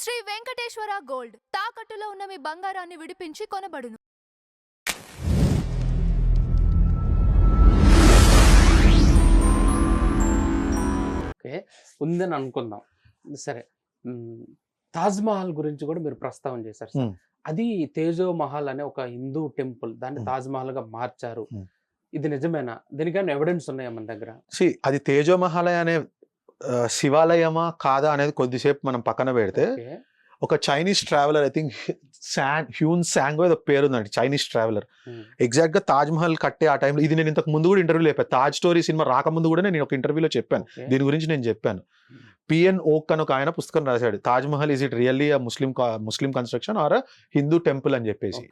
Shri Venkateswara gold తాకట్టులో ఉన్న మీ బంగారాన్ని విడిపించి కొనబడును. ఓకే, ఉందని అనుకుందాం. సరే, తాజ్మహల్ గురించి కూడా మీరు ప్రస్తావన చేశారు సార్. అది తేజో మహల్ అనే ఒక హిందూ టెంపుల్, దాన్ని తాజ్మహల్ గా మార్చారు. ఇది నిజమేనా? దీనికన్నా ఎవిడెన్స్ ఉన్నాయా మన దగ్గర? అది తేజో మహల్ అనే శివాలయమా కాదా అనేది కొద్దిసేపు మనం పక్కన పెడితే, ఒక Chinese traveller, I think Hiuen Tsang ఏదో పేరు ఉందండి, చైనీస్ ట్రావెలర్, ఎగ్జాక్ట్ గా తాజ్ మహల్ కట్టే ఆ టైంలో, ఇది నేను ఇంతకు ముందు కూడా ఇంటర్వ్యూలో చెప్పాను, తాజ్ స్టోరీ సినిమా రాకముందు కూడా నేను ఒక ఇంటర్వ్యూలో చెప్పాను, దీని గురించి నేను చెప్పాను. పిఎన్ ఓక్ అని ఒక ఆయన పుస్తకం రాశాడు, Taj Mahal is it really Muslim construction or Hindu temple అని చెప్పేసి.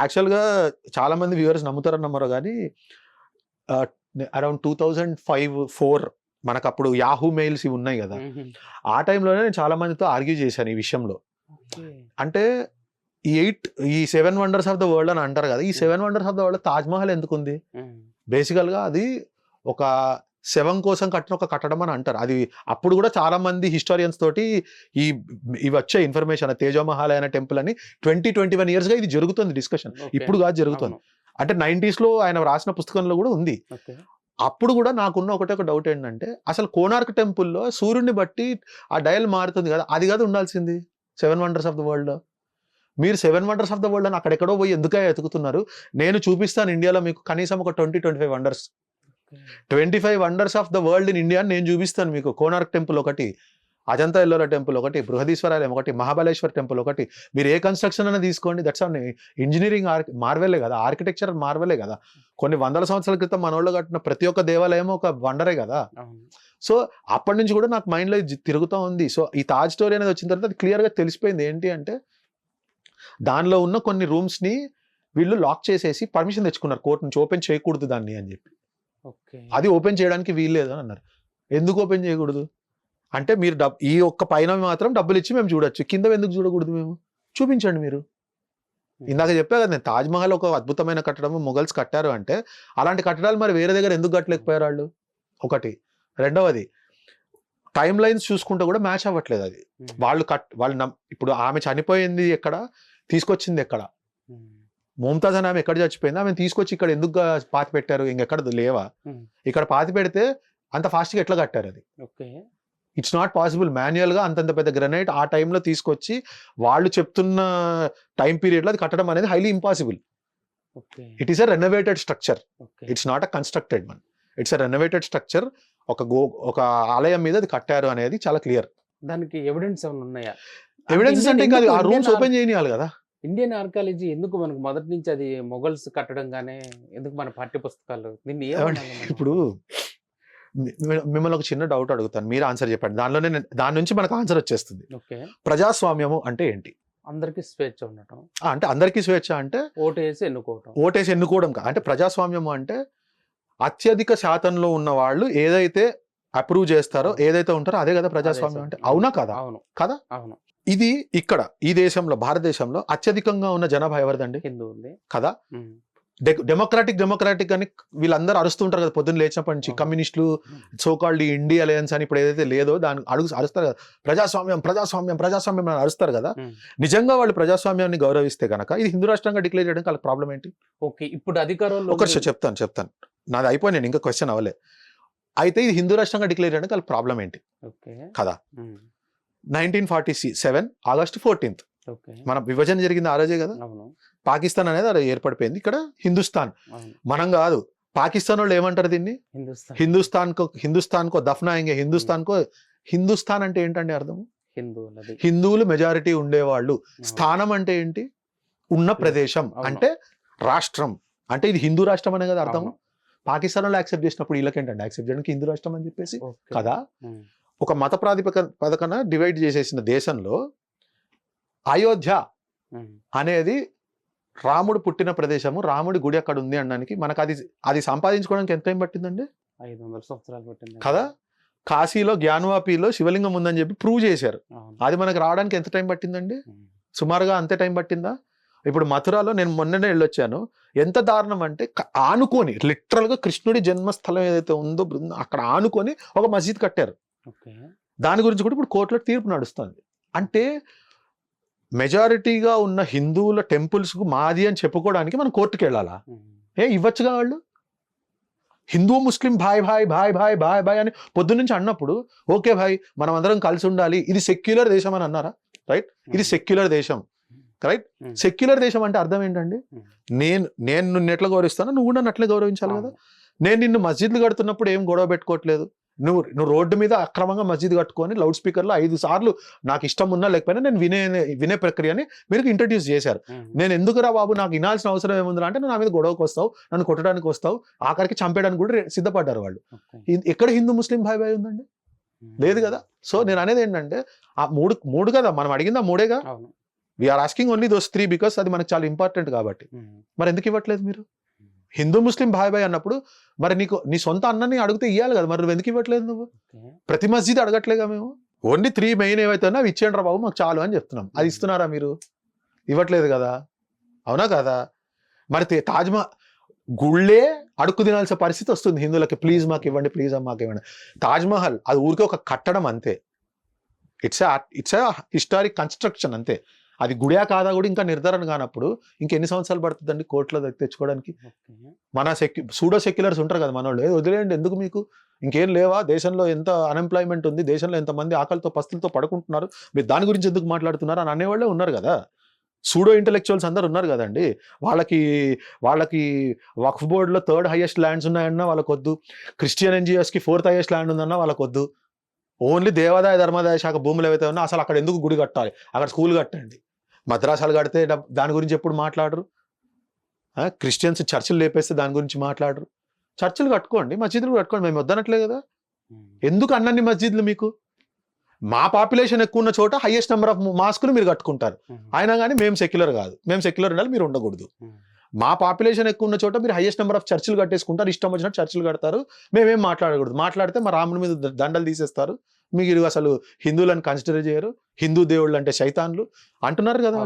యాక్చువల్ గా చాలా మంది వ్యూవర్స్ నమ్ముతారని నమ్మరు కానీ, అరౌండ్ 2005-04 మనకు అప్పుడు యాహూ మెయిల్స్ ఇవి ఉన్నాయి కదా, ఆ టైంలోనే నేను చాలా మందితో ఆర్గ్యూ చేశాను ఈ విషయంలో. అంటే ఈ 7 వండర్స్ ఆఫ్ ద వరల్డ్ అని అంటారు కదా, ఈ 7 wonders of the world Taj Mahal ఎందుకు ఉంది? బేసికల్ గా అది ఒక శవం కోసం కట్టిన ఒక కట్టడం అని అంటారు. అది అప్పుడు కూడా చాలా మంది హిస్టారియన్స్ తోటి ఇవి వచ్చే ఇన్ఫర్మేషన్, తేజో మహల్ అనే టెంపుల్ అని 20-21 years గా ఇది జరుగుతుంది డిస్కషన్, ఇప్పుడు కాదు జరుగుతుంది. అంటే 90s లో ఆయన రాసిన పుస్తకంలో కూడా ఉంది. అప్పుడు కూడా నాకున్న ఒక డౌట్ ఏంటంటే, అసలు కోనార్క్ టెంపుల్లో సూర్యుడిని బట్టి ఆ డయల్ మారుతుంది కదా, అది కాదు ఉండాల్సింది 7 వండర్స్ ఆఫ్ ద వరల్డ్ లో. మీరు 7 వండర్స్ ఆఫ్ ద వరల్డ్ అని అక్కడెక్కడో పోయి ఎందుకు ఎతుకుతున్నారు? నేను చూపిస్తాను ఇండియాలో మీకు కనీసం ఒక 20-25 wonders, 25 wonders of the world in India నేను చూపిస్తాను మీకు. కోనార్క్ టెంపుల్ ఒకటి, అజంతా ఎల్లోరా టెంపుల్ ఒకటి, బృహదీశ్వరాలయం ఒకటి, మహాబలేశ్వర్ టెంపుల్ ఒకటి. మీరు ఏ కన్స్ట్రక్షన్ అయినా తీసుకోండి, దట్స్ ఆన్ ఇంజనీరింగ్ మార్వెలే కదా, ఆర్కిటెక్చర్ మార్వెలే కదా. కొన్ని వందల సంవత్సరాల క్రితం మనోళ్ళు కట్టిన ప్రతి ఒక్క దేవాలయం ఒక వండరే కదా. సో అప్పటి నుంచి కూడా నాకు మైండ్లో తిరుగుతూ ఉంది. సో ఈ తాజ్ స్టోరీ అనేది వచ్చిన తర్వాత అది క్లియర్గా తెలిసిపోయింది. ఏంటి అంటే, దానిలో ఉన్న కొన్ని రూమ్స్ని వీళ్ళు లాక్ చేసేసి పర్మిషన్ తెచ్చుకున్నారు కోర్టు నుంచి, ఓపెన్ చేయకూడదు దాన్ని అని చెప్పి. అది ఓపెన్ చేయడానికి వీల్లేదు అని అన్నారు. ఎందుకు ఓపెన్ చేయకూడదు అంటే, మీరు ఈ ఒక్క పైన మాత్రం డబ్బులు ఇచ్చి మేము చూడొచ్చు, కింద ఎందుకు చూడకూడదు? మేము చూపించండి మీరు. ఇందాక చెప్పా కదా నేను, తాజ్ మహల్ ఒక అద్భుతమైన కట్టడం మొఘల్స్ కట్టారు అంటే, అలాంటి కట్టడాలు మరి వేరే దగ్గర ఎందుకు కట్టలేకపోయారు వాళ్ళు? ఒకటి. రెండవది, టైం లైన్స్ చూసుకుంటే కూడా మ్యాచ్ అవ్వట్లేదు. అది వాళ్ళు ఇప్పుడు ఆమె చనిపోయింది ఎక్కడ, తీసుకొచ్చింది ఎక్కడ? ముంతాజ్ అని ఆమె ఎక్కడ చచ్చిపోయింది, ఆమె తీసుకొచ్చి ఇక్కడ ఎందుకు పాతి పెట్టారు? ఇంకెక్కడ లేవా? ఇక్కడ పాతి పెడితే అంత ఫాస్ట్గా ఎట్లా కట్టారు? అది ఇట్స్ నాట్ పాసిబుల్. మాన్యువల్గా అంతంత పెద్ద గ్రనైట్ ఆ టైంలో తీసుకొచ్చి వాళ్ళు చెప్తున్న టైం పీరియడ్లో అది కట్టడం అనేది highly impossible. It is a renovated structure, it's not a constructed one, it's a renovated structure. ఒక ఆలయం మీద అది కట్టారు అనేది చాలా క్లియర్. దానికి ఎవిడెన్స్ ఏమైనా ఉన్నాయా? ఎవిడెన్స్ అంటే ఇంకా ఆ రూమ్స్ ఓపెన్ చేయనియాలి కదా. ఇండియన్ ఆర్కియాలజీ ఎందుకు మనకు మొదటి నుంచి అది మొఘల్స్ కట్టడంగానే ఎందుకు మన పాఠ్య పుస్తకాలు దీన్ని ఇప్పుడు మిమ్మల్ని ఒక చిన్న డౌట్ అడుగుతాను, మీరు ఆన్సర్ చెప్పండి, దాని నుంచి మనకు ఆన్సర్ వచ్చేస్తుంది. ప్రజాస్వామ్యము అంటే ఏంటి? అందరికీ స్వేచ్ఛ ఉండటం. అంటే అందరికీ స్వేచ్ఛ అంటే ఓటేసి ఎన్నుకోవడం అంటే ప్రజాస్వామ్యము అంటే అత్యధిక శాతంలో ఉన్న వాళ్ళు ఏదైతే అప్రూవ్ చేస్తారో, ఏదైతే ఉంటారో అదే కదా ప్రజాస్వామ్యం అంటే. అవునా కదా? అవును కదా. అవును. ఇది ఇక్కడ ఈ దేశంలో, భారతదేశంలో అత్యధికంగా ఉన్న జనాభా ఎవరిదండి? హిందువులది కదా. డెమోక్రాటిక్ అని వీళ్ళందరూ అరుస్తుంటారు కదా పొద్దున్న లేచినప్పటి నుంచి, కమ్యూనిస్టులు, సోకాల్డ్ ఇండి అలయన్స్ అని ఇప్పుడు ఏదైతే లేదో దానికి అరుస్తారు కదా, ప్రజాస్వామ్యం అని అరుస్తారు కదా. నిజంగా వాళ్ళు ప్రజాస్వామ్యాన్ని గౌరవిస్తే కనుక ఇది హిందూ రాష్ట్రంగా డిక్లేర్ చేయడానికి వాళ్ళకి ప్రాబ్లం ఏంటి? ఓకే, ఇప్పుడు అధికారంలో ఒక చెప్తాను, నాది అయిపోయి, నేను ఇంకా క్వశ్చన్ అవ్వలే. అయితే ఇది హిందూ రాష్ట్రంగా డిక్లేర్ చేయడానికి వాళ్ళకి ప్రాబ్లం ఏంటి కదా? 1947 August 14th మన విభజన జరిగింది ఆ రోజే కదా. పాకిస్తాన్ అనేది అది ఏర్పడిపోయింది, ఇక్కడ హిందుస్థాన్. మనం కాదు, పాకిస్తాన్ వాళ్ళు ఏమంటారు దీన్ని? హిందుస్థాన్ కో దఫ్నాయింగే, హిందుస్థాన్ అంటే ఏంటండి అర్థం? హిందువులు మెజారిటీ ఉండేవాళ్ళు. స్థానం అంటే ఏంటి? ఉన్న ప్రదేశం అంటే రాష్ట్రం, అంటే ఇది హిందూ రాష్ట్రం అనే కదా అర్థం. పాకిస్తాన్ వాళ్ళు యాక్సెప్ట్ చేసినప్పుడు వీళ్ళకేంటండి యాక్సెప్ట్ చేయడానికి హిందూ రాష్ట్రం అని చెప్పేసి కదా. ఒక మత ప్రాతిపదికన డివైడ్ చేసేసిన దేశంలో అయోధ్య అనేది రాముడు పుట్టిన ప్రదేశము, రాముడి గుడి అక్కడ ఉంది అనడానికి మనకు అది సంపాదించుకోవడానికి ఎంత టైం పట్టిందండి? 500 సంవత్సరాలు పట్టింది కదా. కాశీలో జ్ఞానవాపిలో శివలింగం ఉందని చెప్పి ప్రూవ్ చేశారు, అది మనకు రావడానికి ఎంత టైం పట్టిందండి? సుమారుగా అంతే టైం పట్టిందా? ఇప్పుడు మథురాలో నేను మొన్ననే వెళ్ళొచ్చాను, ఎంత దారుణం అంటే ఆనుకొని లిటరల్గా కృష్ణుడి జన్మస్థలం ఏదైతే ఉందో అక్కడ ఆనుకొని ఒక మసీద్ కట్టారు. దాని గురించి కూడా ఇప్పుడు కోర్టులో తీర్పు నడుస్తుంది. అంటే మెజారిటీగా ఉన్న హిందువుల టెంపుల్స్కు మాది అని చెప్పుకోవడానికి మనం కోర్టుకి వెళ్ళాలా? ఇవ్వచ్చుగా వాళ్ళు. హిందూ ముస్లిం భాయ్ భాయ్ భాయ్ భాయ్ భాయ్ భాయ్ అని పొద్దున్నుంచి అన్నప్పుడు ఓకే భాయ్ మనం అందరం కలిసి ఉండాలి, ఇది సెక్యులర్ దేశం అని అన్నారా? రైట్, ఇది సెక్యులర్ దేశం. రైట్, సెక్యులర్ దేశం అంటే అర్థం ఏంటండి? నేను నిన్ను ఎట్లా గౌరవిస్తానో నువ్వు నన్ను అట్లే గౌరవించాలి కదా. నేను నిన్ను మస్జిద్లు కడుతున్నప్పుడు ఏం గొడవ పెట్టుకోవట్లేదు. నువ్వు రోడ్డు మీద అక్రమంగా మస్జిద్ కట్టుకొని లౌడ్ స్పీకర్లో 5 సార్లు నాకు ఇష్టం ఉన్నా లేకపోయినా నేను వినే ప్రక్రియని మీరు ఇంట్రడ్యూస్ చేశారు. నేను ఎందుకురా బాబు నాకు వినాల్సిన అవసరం ఏముందిరా అంటే నువ్వు నా మీద గొడవకు వస్తావు, నన్ను కొట్టడానికి వస్తావు, ఆఖరికి చంపేయడానికి కూడా సిద్ధపడ్డారు వాళ్ళు. ఎక్కడ హిందూ ముస్లిం భాయ్ భాయ్ ఉందండి? లేదు కదా. సో నేను అనేది ఏంటంటే ఆ మూడు కదా మనం అడిగింది, ఆ మూడేగా. We're asking only those 3 because అది మనకు చాలా ఇంపార్టెంట్ కాబట్టి. మరి ఎందుకు ఇవ్వట్లేదు మీరు? హిందూ ముస్లిం భాయ్ భాయ్ అన్నప్పుడు మరి నీ సొంత అన్నని అడిగితే ఇవ్వాలి కదా, మరి నువ్వు ఎందుకు ఇవ్వట్లేదు? నువ్వు ప్రతి మస్జిద్ అడగట్లేగా మేము. ఓన్లీ 3 మెయిన్ ఏవైతే అవి ఇచ్చేయండి రా బాబు మాకు చాలు అని చెప్తున్నాం. అది ఇస్తున్నారా మీరు? ఇవ్వట్లేదు కదా, అవునా కదా. మరి తాజ్మహల్ గుళ్ళే అడుక్కు తినాల్సిన పరిస్థితి వస్తుంది హిందువులకి. ప్లీజ్ మాకు ఇవ్వండి, ప్లీజ్ మాకు ఇవ్వండి. తాజ్మహల్ అది ఊరికే ఒక కట్టడం అంతే. ఇట్స్ ఏ హిస్టారిక్ కన్స్ట్రక్షన్ అంతే. అది గుడియా కాదా కూడా ఇంకా నిర్ధారణ కానప్పుడు ఇంకెన్ని సంవత్సరాలు పడుతుందండి కోర్టులో తెచ్చుకోవడానికి? మన సూడో సెక్యులర్స్ ఉంటారు కదా మన వాళ్ళు, వదిలేయండి ఎందుకు మీకు ఇంకేం లేవా, దేశంలో ఎంత అన్ఎంప్లాయ్మెంట్ ఉంది, దేశంలో ఎంతమంది ఆకలితో పస్తులతో పడుకుంటున్నారు, మీరు దాని గురించి ఎందుకు మాట్లాడుతున్నారు అని అనేవాళ్ళే ఉన్నారు కదా. సూడో ఇంటెలెక్చువల్స్ అందరు ఉన్నారు కదండి. వాళ్ళకి వక్ఫ్ బోర్డులో 3rd హైయెస్ట్ ల్యాండ్స్ ఉన్నాయన్నా వాళ్ళకొద్దు, క్రిస్టియన్ ఎన్జిఓస్కి 4th హైయెస్ట్ ల్యాండ్ ఉందన్నా వాళ్ళకొద్దు. ఓన్లీ దేవాదాయ ధర్మాదాయ శాఖ భూములు ఏవైతే ఉన్నా అసలు అక్కడ ఎందుకు గుడి కట్టాలి, అక్కడ స్కూల్ కట్టండి. మద్రాసాలు కడితే దాని గురించి ఎప్పుడు మాట్లాడరు. క్రిస్టియన్స్ చర్చిలు లేపేస్తే దాని గురించి మాట్లాడరు. చర్చిలు కట్టుకోండి, మసీదులు కట్టుకోండి, మేము వద్దనట్లే కదా. ఎందుకు అన్నీ మస్జిద్లు మీకు? మా పాపులేషన్ ఎక్కువ ఉన్న చోట హైయెస్ట్ నెంబర్ ఆఫ్ మాస్కులు మీరు కట్టుకుంటారు. అయినా కానీ మేము సెక్యులర్ కాదు, మేము సెక్యులర్ ఉండాలి, మీరు ఉండకూడదు. మా పాపులేషన్ ఎక్కువ ఉన్న చోట మీరు హైయెస్ట్ నెంబర్ ఆఫ్ చర్చిలు కట్టేసుకుంటారు, ఇష్టం వచ్చినట్టు చర్చిలు కడతారు, మేమేం మాట్లాడకూడదు. మాట్లాడితే మా రాముడి మీద దండలు తీసేస్తారు, మీరు అసలు హిందువులను కన్సిడర్ చేయరు, హిందూ దేవుళ్ళు అంటే శైతాన్లు అంటున్నారు కదా.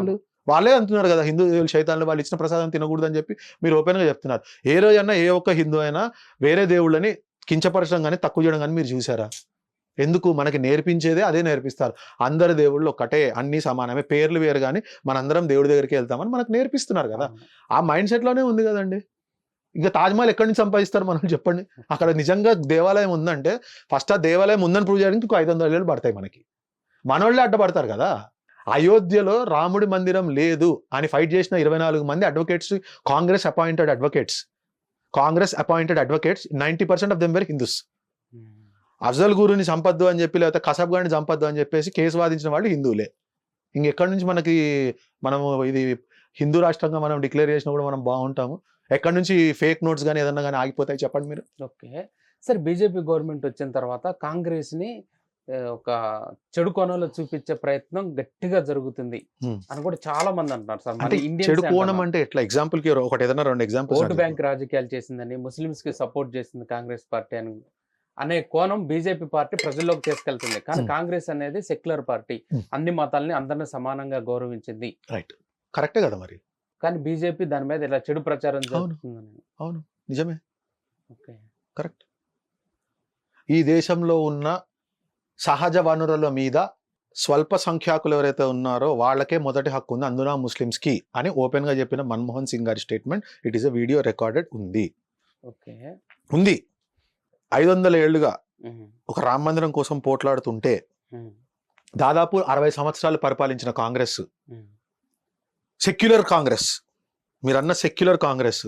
వాళ్ళే అంటున్నారు కదా హిందూ దేవుళ్ళు శైతాన్లు, వాళ్ళు ఇచ్చిన ప్రసాదం తినకూడదు అని చెప్పి మీరు ఓపెన్గా చెప్తున్నారు. ఏ రోజన్నా ఏ ఒక్క హిందూ అయినా వేరే దేవుళ్ళని కించపరచడం కానీ తక్కువ చేయడం కానీ మీరు చూసారా? ఎందుకు? మనకి నేర్పించేదే అదే నేర్పిస్తారు. అందరి దేవుళ్ళు ఒకటే, అన్ని సమానమే, పేర్లు వేరు కానీ మనందరం దేవుడి దగ్గరికి వెళ్తామని మనకు నేర్పిస్తున్నారు కదా. ఆ మైండ్ సెట్లోనే ఉంది కదండి. ఇంకా తాజ్మహల్ ఎక్కడి నుంచి సంపాదిస్తారు మనం చెప్పండి? అక్కడ నిజంగా దేవాలయం ఉందంటే ఫస్ట్ ఆ దేవాలయం ఉందని ప్రూవ్ చేయడానికి ఇంకో 500 ఏళ్ళు పడతాయి మనకి. మనోళ్ళే అడ్డపడతారు కదా. అయోధ్యలో రాముడి మందిరం లేదు అని ఫైట్ చేసిన 24 మంది advocates, Congress appointed advocates 90% of them were Hindus. Afzal గురుని సంపద్దు అని చెప్పి లేకపోతే కసబ్ గారిని సంపద్దు అని చెప్పేసి కేసు వాదించిన వాళ్ళు హిందువులే. ఇంకెక్కడి నుంచి మనము ఇది హిందూ రాష్ట్రంగా మనం డిక్లేర్ చేసినా కూడా మనం బాగుంటాము? ఎక్కడి నుంచి ఫేక్ నోట్స్ కానీ ఏదన్నా కానీ ఆగిపోతాయి చెప్పండి మీరు? ఓకే సార్, బీజేపీ గవర్నమెంట్ వచ్చిన తర్వాత కాంగ్రెస్ని ఒక చెడు కోణంలో చూపించే ప్రయత్నం గట్టిగా జరుగుతుంది అని కూడా చాలా మంది అంటున్నారు సార్. అంటే చెడు కోణం అంటే ఎట్లా? ఎగ్జాంపుల్ కి ఒకటి ఏదైనా 2 ఎగ్జాంపుల్స్. ఓటు బ్యాంక్ రాజకీయాలు చేసిందని, ముస్లిమ్స్ కి సపోర్ట్ చేసింది కాంగ్రెస్ పార్టీ అని అనే కోణం బీజేపీ పార్టీ ప్రజల్లోకి తీసుకెళ్తుంది. కానీ కాంగ్రెస్ అనేది సెక్యులర్ పార్టీ, అన్ని మతాలని అందరినీ సమానంగా గౌరవించింది. రైట్, కరెక్టే కదా మరి. కానీ బీజేపీ దాని మీద ఇలా చెడు ప్రచారం జరుగుతుందని. అవును, నిజమే, ఓకే, కరెక్ట్. ఈ దేశంలో ఉన్న సహజ వనరుల మీద స్వల్ప సంఖ్యాకులు ఎవరైతే ఉన్నారో వాళ్ళకే మొదటి హక్కు ఉంది, అందున ముస్లిమ్స్కి అని ఓపెన్ గా చెప్పిన మన్మోహన్ సింగ్ గారి statement it is a video recorded ఉంది. ఓకే, ఉంది. 500 ఏళ్లుగా ఒక రామ మందిరం కోసం పోట్లాడుతుంటే దాదాపు 60 సంవత్సరాలు పరిపాలించిన కాంగ్రెస్, సెక్యులర్ కాంగ్రెస్, మీరన్న సెక్యులర్ కాంగ్రెస్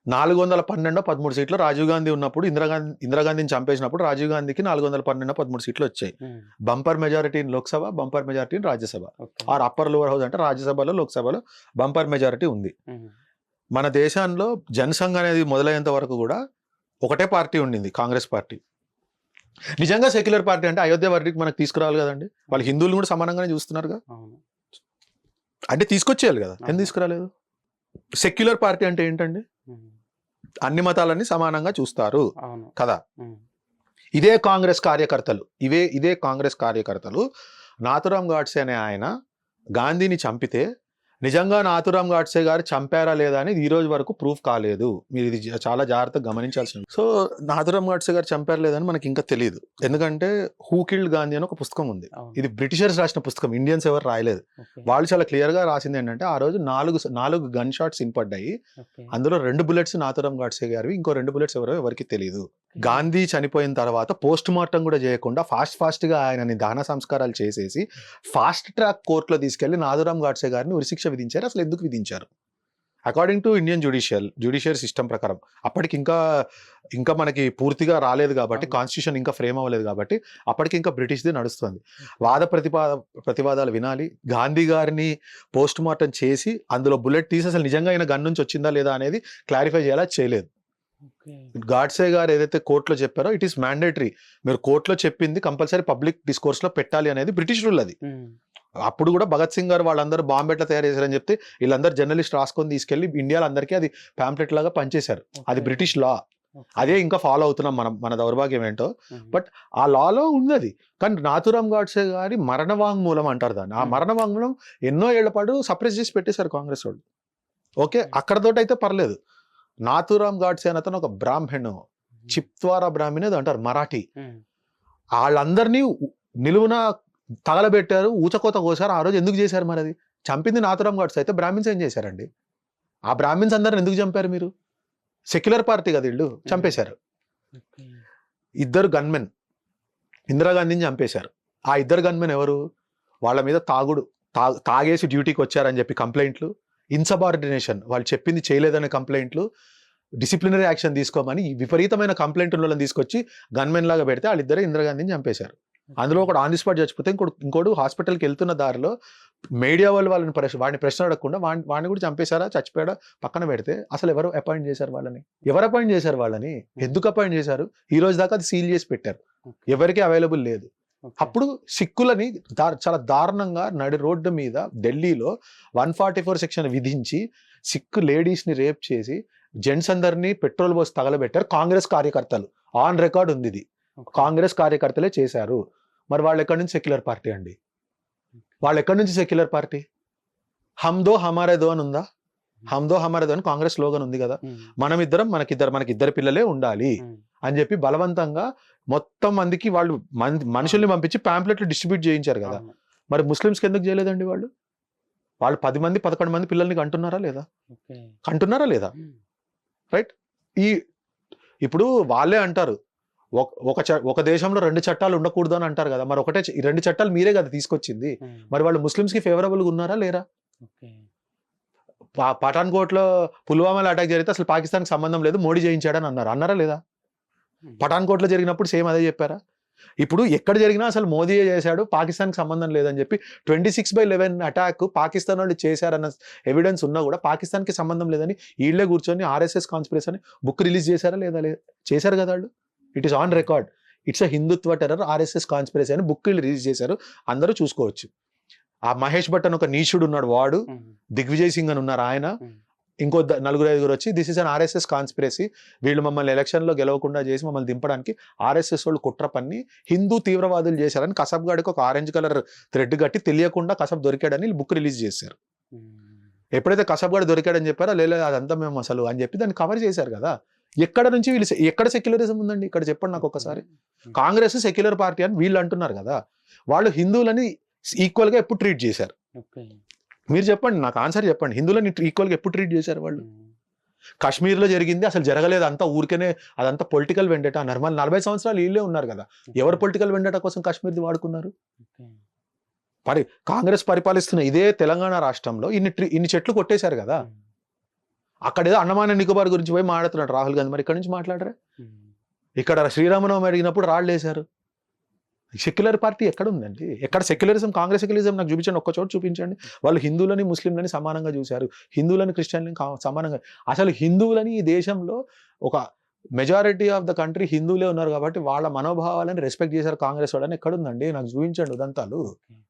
412-13 సీట్లు రాజీవ్ గాంధీ ఉన్నప్పుడు ఇందిరాగాంధీని చంపేసినప్పుడు రాజీవ్ గాంధీకి 412-13 సీట్లు వచ్చాయి. Bumper majority in Lok Sabha, bumper majority in Rajya Sabha, or upper lower house అంటే రాజ్యసభలో లోక్సభలో బంపర్ మెజారిటీ ఉంది. మన దేశంలో జనసంఘ్ అనేది మొదలయ్యేంత వరకు కూడా ఒకటే పార్టీ ఉండింది, కాంగ్రెస్ పార్టీ. నిజంగా సెక్యులర్ పార్టీ అంటే అయోధ్య వర్డికి మనకు తీసుకురావాలి కదండి. వాళ్ళు హిందువులు కూడా సమానంగానే చూస్తున్నారుగా, అంటే తీసుకొచ్చేయాలి కదా. ఎందుకు తీసుకురాలేదు? సెక్యులర్ పార్టీ అంటే ఏంటండి? అన్ని మతాలన్నీ సమానంగా చూస్తారు కదా. ఇదే కాంగ్రెస్ కార్యకర్తలు నాథురామ్ గాడ్సే అనే ఆయన గాంధీని చంపితే నిజంగా నాథురామ్ గాడ్సే గారు చంపారా లేదా అనేది ఈ రోజు వరకు ప్రూఫ్ కాలేదు. మీరు ఇది చాలా జాగ్రత్తగా గమనించాల్సింది. సో నాథురామ్ గాడ్సే గారు చంపారా లేదని మనకి ఇంకా తెలియదు. ఎందుకంటే హూ కిల్డ్ గాంధీ అని ఒక పుస్తకం ఉంది. ఇది బ్రిటిషర్స్ రాసిన పుస్తకం, ఇండియన్స్ ఎవరు రాయలేదు. వాళ్ళు చాలా క్లియర్ గా రాసింది ఏంటంటే ఆ రోజు నాలుగు గన్ షాట్స్ ఇన్పడ్డాయి. అందులో 2 bullets నాథురామ్ గాడ్సే గారివి, ఇంకో 2 bullets ఎవరికి తెలియదు. గాంధీ చనిపోయిన తర్వాత పోస్ట్ మార్టం కూడా చేయకుండా ఫాస్ట్ గా ఆయనని దహన సంస్కారాలు చేసేసి ఫాస్ట్ ట్రాక్ కోర్టులో తీసుకెళ్లి నాథురామ్ గాడ్సే గారిని ఉరిశిక్ష విధించారు. అసలు ఎందుకు విధించారు? According to Indian judicial system ప్రకారం అప్పటికి ఇంకా మనకి పూర్తిగా రాలేదు కాబట్టి, కాన్స్టిట్యూషన్ ఇంకా ఫ్రేమ్ అవ్వలేదు కాబట్టి అప్పటికి ఇంకా బ్రిటిష్ది నడుస్తుంది. వాద ప్రతివాదాలు వినాలి. గాంధీ గారిని పోస్ట్ మార్టం చేసి అందులో బుల్లెట్ తీసి అసలు నిజంగా ఆయన గన్ నుంచి వచ్చిందా లేదా అనేది క్లారిఫై చేయాలా, చేయలేదు. గాడ్సే గారు ఏదైతే కోర్టులో చెప్పారో ఇట్ ఈస్ మ్యాండేటరీ. మీరు కోర్టులో చెప్పింది కంపల్సరీ పబ్లిక్ డిస్కోర్స్ లో పెట్టాలి అనేది బ్రిటిష్ రూల్. అది అప్పుడు కూడా భగత్ సింగ్ గారు వాళ్ళందరూ బాంబు ఎట్లా తయారు చేశారని చెప్తే వీళ్ళందరూ జర్నలిస్ట్ రాసుకొని తీసుకెళ్లి ఇండియాలో అందరికీ అది ప్యాంప్లెట్ లాగా పనిచేశారు. అది బ్రిటిష్ లా. అదే ఇంకా ఫాలో అవుతున్నాం మన దౌర్భాగ్యం ఏంటో. బట్ ఆ లాలో ఉన్నది. కానీ నాథురామ్ గాడ్సే గారి మరణ వాంగ్మూలం అంటారు దాన్ని. ఆ మరణ వాంగ్మూలం ఎన్నో ఏళ్ల పాటు సప్రెస్ చేసి పెట్టేశారు కాంగ్రెస్ వాళ్ళు. ఓకే, అక్కడతోటైతే పర్లేదు. నాథురామ్ గాడ్సే అని అతను ఒక బ్రాహ్మణు, చిప్వారా బ్రాహ్మణి అంటారు మరాఠీ. వాళ్ళందరినీ నిలువున తగలబెట్టారు, ఊచకోత కోసారు. ఆ రోజు ఎందుకు చేశారు? మరి అది చంపింది నాథురామ్ గాడ్సే అయితే బ్రాహ్మిన్స్ ఏం చేశారండి? ఆ బ్రాహ్మిన్స్ అందరిని ఎందుకు చంపారు మీరు? సెక్యులర్ పార్టీ కదా వీళ్ళు, చంపేశారు. 2 గన్మెన్ ఇందిరాగాంధీని చంపేశారు. ఆ 2 గన్మెన్ ఎవరు? వాళ్ళ మీద తాగేసి డ్యూటీకి వచ్చారని చెప్పి కంప్లైంట్లు, ఇన్సబార్డినేషన్, వాళ్ళు చెప్పింది చేయలేదనే కంప్లైంట్లు, డిసిప్లినరీ యాక్షన్ తీసుకోమని విపరీతమైన కంప్లైంట్లను తీసుకొచ్చి గన్మెన్ లాగా పెడితే వాళ్ళిద్దరే ఇందిరాగాంధీని చంపేశారు. అందులో ఒకడు ఆన్ ది స్పాట్ చచ్చిపోతే ఇంకోడు హాస్పిటల్కి వెళ్తున్న దారిలో మీడియా వాళ్ళు వాడిని ప్రశ్న అడగకుండా వాడిని కూడా చంపేశారా, చచ్చిపోయాడా పక్కన పెడితే అసలు ఎవరు అపాయింట్ చేశారు వాళ్ళని? ఎందుకు అపాయింట్ చేశారు? ఈ రోజు దాకా అది సీల్ చేసి పెట్టారు, ఎవరికి అవైలబుల్ లేదు. అప్పుడు సిక్కులని చాలా దారుణంగా నడి రోడ్డు మీద ఢిల్లీలో 144 సెక్షన్ విధించి సిక్కు లేడీస్ ని రేప్ చేసి జెంట్స్ అందరినీ పెట్రోల్ పోసి తగలబెట్టారు కాంగ్రెస్ కార్యకర్తలు. ఆన్ రికార్డ్ ఉంది ఇది. కాంగ్రెస్ కార్యకర్తలే చేశారు. మరి వాళ్ళు ఎక్కడి నుంచి సెక్యులర్ పార్టీ అండి? వాళ్ళు ఎక్కడి నుంచి సెక్యులర్ పార్టీ? హమ్దో హమారే దో అని ఉందా? హమ్దో హమారే దో అని కాంగ్రెస్ స్లోగన్ ఉంది కదా. మనకిద్దరు పిల్లలే ఉండాలి అని చెప్పి బలవంతంగా మొత్తం మందికి వాళ్ళు మనుషుల్ని పంపించి ప్యాంప్లెట్లు డిస్ట్రిబ్యూట్ చేయించారు కదా. మరి ముస్లిమ్స్కి ఎందుకు చేయలేదండి? వాళ్ళు 10 మంది 11 మంది పిల్లల్ని కంటున్నారా లేదా? రైట్. ఇప్పుడు వాళ్ళే అంటారు ఒక దేశంలో 2 చట్టాలు ఉండకూడదు అని అంటారు కదా. మరి 2 చట్టాలు మీరే కదా తీసుకొచ్చింది. మరి వాళ్ళు ముస్లిమ్స్ కి ఫేవరబుల్ గా ఉన్నారా లేరా? పఠాన్కోట్ లో పుల్వామాలో అటాక్ జరిగితే అసలు పాకిస్తాన్ కి సంబంధం లేదు, మోడీ చేయించాడని అన్నారా లేదా? పఠాన్కోట్ లో జరిగినప్పుడు సేమ్ అదే చెప్పారా? ఇప్పుడు ఎక్కడ జరిగినా అసలు మోదీయే చేశాడు, పాకిస్తాన్కి సంబంధం లేదని చెప్పి 26/11 అటాక్ పాకిస్తాన్ వాళ్ళు చేశారన్న ఎవిడెన్స్ ఉన్నా కూడా పాకిస్తాన్కి సంబంధం లేదని వీళ్ళే కూర్చొని RSS కాన్స్పిరసీ అని బుక్ రిలీజ్ చేశారా లేదా? చేశారు కదా వాళ్ళు. It is on record. It's a Hindutva terror RSS conspiracy అని బుక్ రిలీజ్ చేశారు, అందరూ చూసుకోవచ్చు. ఆ మహేష్ భట్ అని ఒక నీచుడు ఉన్నాడు, వాడు, దిగ్విజయ్ సింగ్ అని ఉన్నారు ఆయన, ఇంకో 4-5 వచ్చి this is an RSS conspiracy, వీళ్ళు మమ్మల్ని ఎలక్షన్లో గెలవకుండా చేసి మమ్మల్ని దింపడానికి RSS వాళ్ళు కుట్ర పన్ని హిందూ తీవ్రవాదులు చేశారని కసబ్ గాడికి ఒక ఆరెంజ్ కలర్ థ్రెడ్ కట్టి తెలియకుండా కసబ్ దొరికాడని బుక్ రిలీజ్ చేశారు. ఎప్పుడైతే కసబ్ గాడు దొరికాడని చెప్పారో లేదు అదంతా మేము అసలు అని చెప్పి దాన్ని కవర్ చేశారు కదా. ఎక్కడ సెక్యులరిజం ఉందండి ఇక్కడ చెప్పండి నాకు ఒకసారి. కాంగ్రెస్ సెక్యులర్ పార్టీ అని వీళ్ళు అంటున్నారు కదా, వాళ్ళు హిందువులని ఈక్వల్ గా ఎప్పుడు ట్రీట్ చేశారు? మీరు చెప్పండి, నాకు ఆన్సర్ చెప్పండి. హిందువులని ఈక్వల్ గా ఎప్పుడు ట్రీట్ చేశారు వాళ్ళు? కాశ్మీర్లో జరిగింది అసలు జరగలేదు, అంతా ఊరికేనే అదంతా పొలిటికల్ వెండేట అన్నారు. మళ్ళీ 40 సంవత్సరాలు వీళ్ళే ఉన్నారు కదా, ఎవరు పొలిటికల్ వెండేట కోసం కాశ్మీర్ది వాడుకున్నారు? కాంగ్రెస్ పరిపాలిస్తున్న ఇదే తెలంగాణ రాష్ట్రంలో ఇన్ని చెట్లు కొట్టేశారు కదా. అక్కడ ఏదో అండమాన్ నికోబార్ గురించి పోయి మాట్లాడుతున్నాడు రాహుల్ గాంధీ, మరి ఇక్కడ నుంచి మాట్లాడరా? ఇక్కడ శ్రీరామనవమి అడిగినప్పుడు రాళ్ళు వేశారు. సెక్యులర్ పార్టీ ఎక్కడ ఉందండి? ఎక్కడ సెక్యులరిజం? కాంగ్రెస్ సెక్యులరిజం నాకు చూపించండి, ఒక్క చోటు చూపించండి. వాళ్ళు హిందువులని ముస్లింలని సమానంగా చూశారు, హిందువులని క్రిస్టియన్లని సమానంగా. అసలు హిందువులని ఈ దేశంలో ఒక మెజారిటీ ఆఫ్ ద కంట్రీ హిందువులే ఉన్నారు కాబట్టి వాళ్ళ మనోభావాలని రెస్పెక్ట్ చేశారు కాంగ్రెస్ వాళ్ళని ఎక్కడుందండి? నాకు చూపించండి ఉదంతాలు.